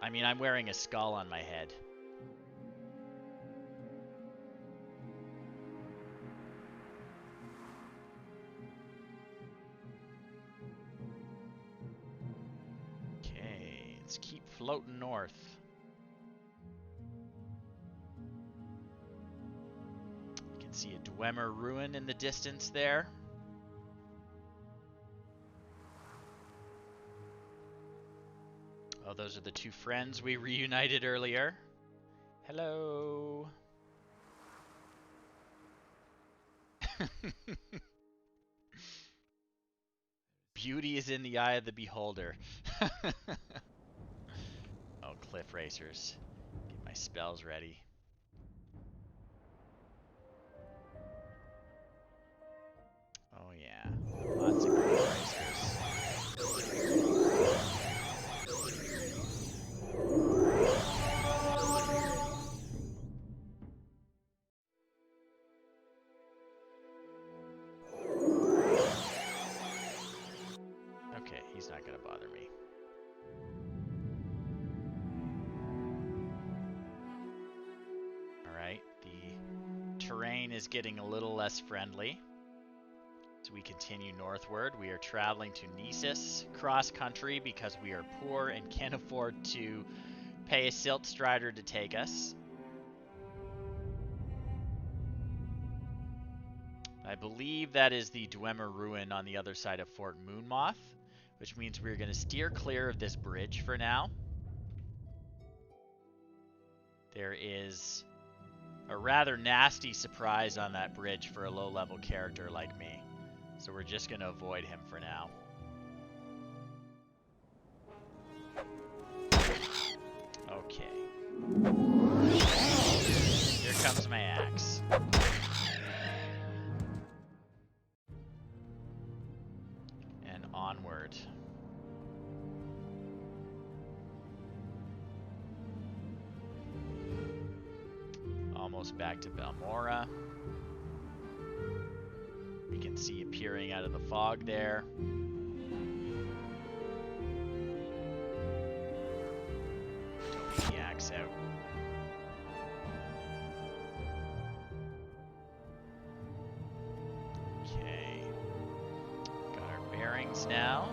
I mean, I'm wearing a skull on my head. Okay, let's keep floating north. You can see a Dwemer ruin in the distance there. Oh, those are the 2 friends we reunited earlier. Hello. Beauty is in the eye of the beholder. Oh, cliff racers. Get my spells ready. terrain is getting a little less friendly. As we continue northward, we are traveling to Nisus, cross-country, because we are poor and can't afford to pay a Silt Strider to take us. I believe that is the Dwemer Ruin on the other side of Fort Moonmoth, which means we're going to steer clear of this bridge for now. There is a rather nasty surprise on that bridge for a low-level character like me, so we're just going to avoid him for now. Okay. Here comes my axe. And onward. Almost back to Balmora. We can see appearing out of the fog there. Don't get the axe out. Okay. Got our bearings now.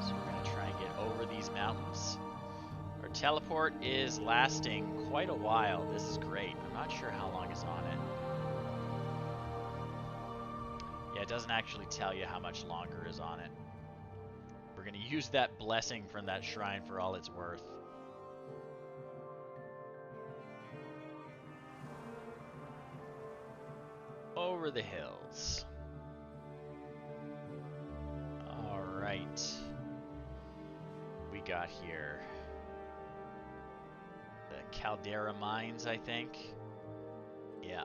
So we're going to try and get over these mountains. Our teleport is lasting quite a while. This is great. I'm not sure how long is on it. Yeah, it doesn't actually tell you how much longer is on it. We're going to use that blessing from that shrine for all it's worth. Over the hills. Alright. We got here. The Caldera Mines, I think. Yeah.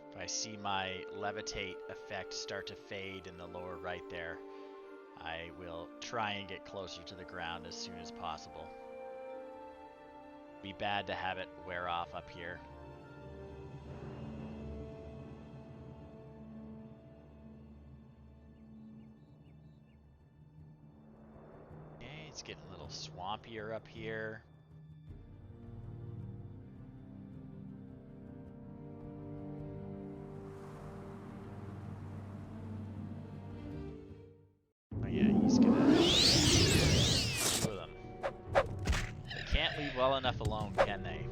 If I see my levitate effect start to fade in the lower right there, I will try and get closer to the ground as soon as possible. Be bad to have it wear off up here. Okay, it's getting a little swampier up here. Oh yeah, he's gonna... two of them. They can't leave well enough alone, can they?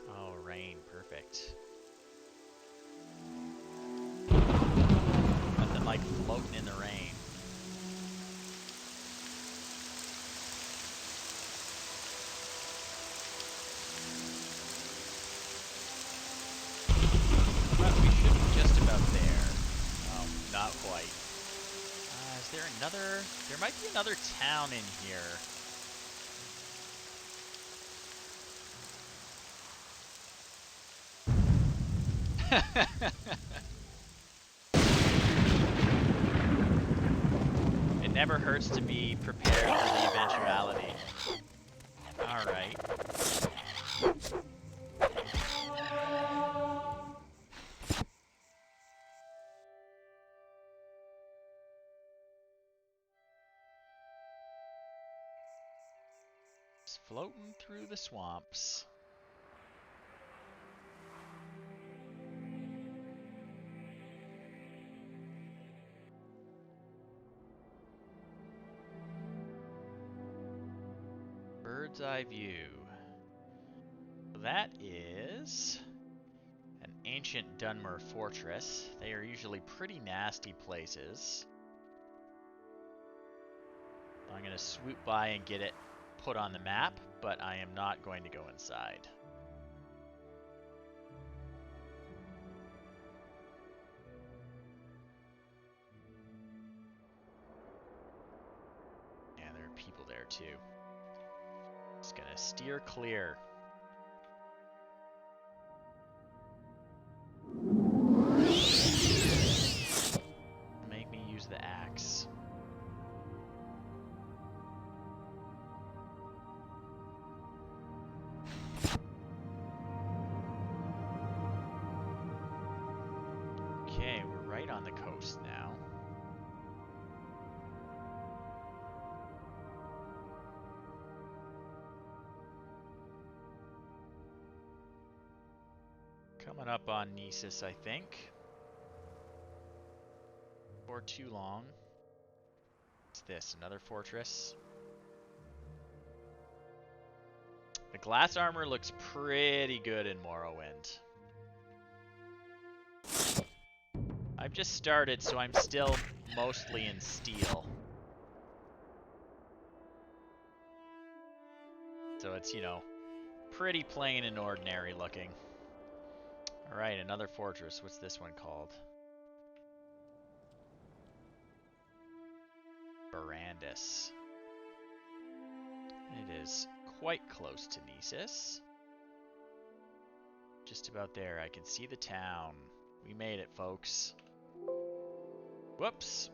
Oh, rain, perfect. Nothing like floating in the rain. But we should be just about there. Oh, not quite. Is there another... There might be another town in here. It never hurts to be prepared for the eventuality. Alright. Just floating through the swamps. Bird's eye view. That is an ancient Dunmer fortress. They are usually pretty nasty places. I'm going to swoop by and get it put on the map, but I am not going to go inside. Yeah, there are people there too. Just gonna steer clear. Make me use the axe. Okay, we're right on the coast now. Coming up on Nisus, I think. For too long. What's this? Another fortress? The glass armor looks pretty good in Morrowind. I've just started, so I'm still mostly in steel. So it's, you know, pretty plain and ordinary looking. Alright, another fortress. What's this one called? Barandus. It is quite close to Nisus. Just about there. I can see the town. We made it, folks. Whoops.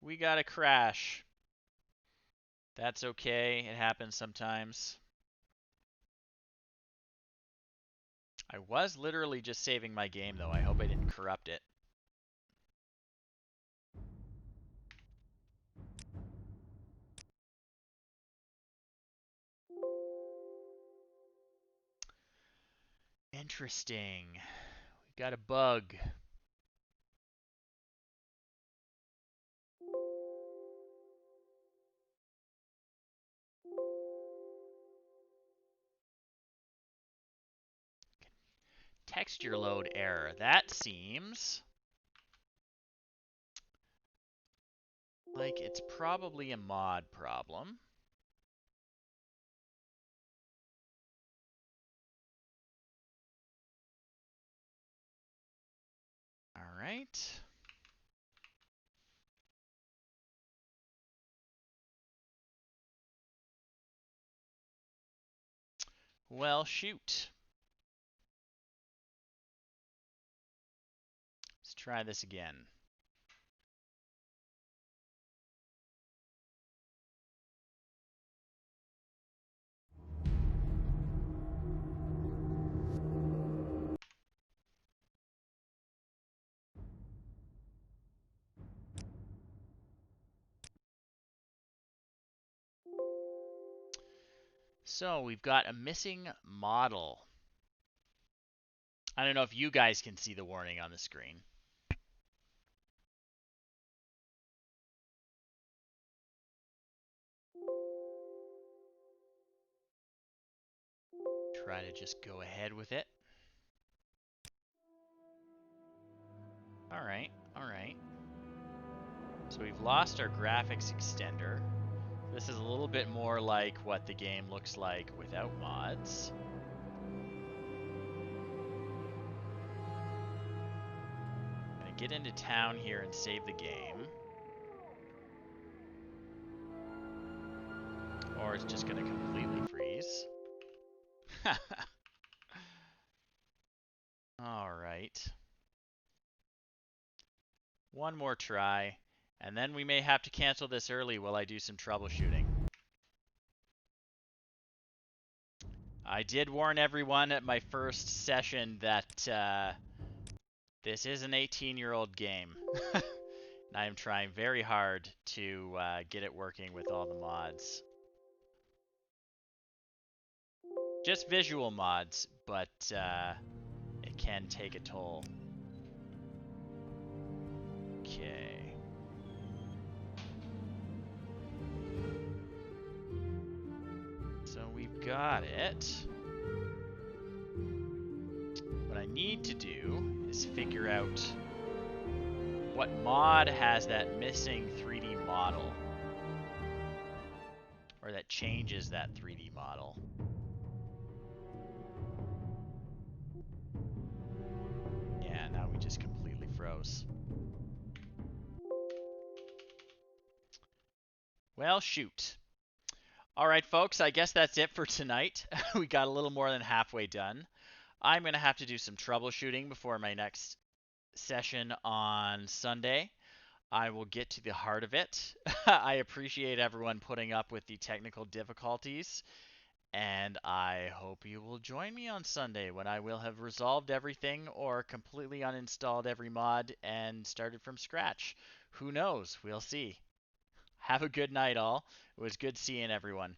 We got a crash. That's okay. It happens sometimes. I was literally just saving my game, though. I hope I didn't corrupt it. Interesting. We got a bug. Texture load error. That seems like it's probably a mod problem. All right. Well, shoot. Let's try this again. So we've got a missing model. I don't know if you guys can see the warning on the screen. Try to just go ahead with it. All right, all right. So we've lost our graphics extender. This is a little bit more like what the game looks like without mods. I'm gonna get into town here and save the game. Or it's just gonna completely freeze. Alright. One more try, and then we may have to cancel this early while I do some troubleshooting. I did warn everyone at my first session that this is an 18-year-old game. And I am trying very hard to get it working with all the mods. Just visual mods, but it can take a toll. Okay. So we've got it. What I need to do is figure out what mod has that missing 3D model. Or that changes that 3D model. Yeah, now we just completely froze. Well, shoot. Alright, folks, I guess that's it for tonight. We got a little more than halfway done. I'm going to have to do some troubleshooting before my next session on Sunday. I will get to the heart of it. I appreciate everyone putting up with the technical difficulties. And I hope you will join me on Sunday when I will have resolved everything or completely uninstalled every mod and started from scratch. Who knows? We'll see. Have a good night, all. It was good seeing everyone.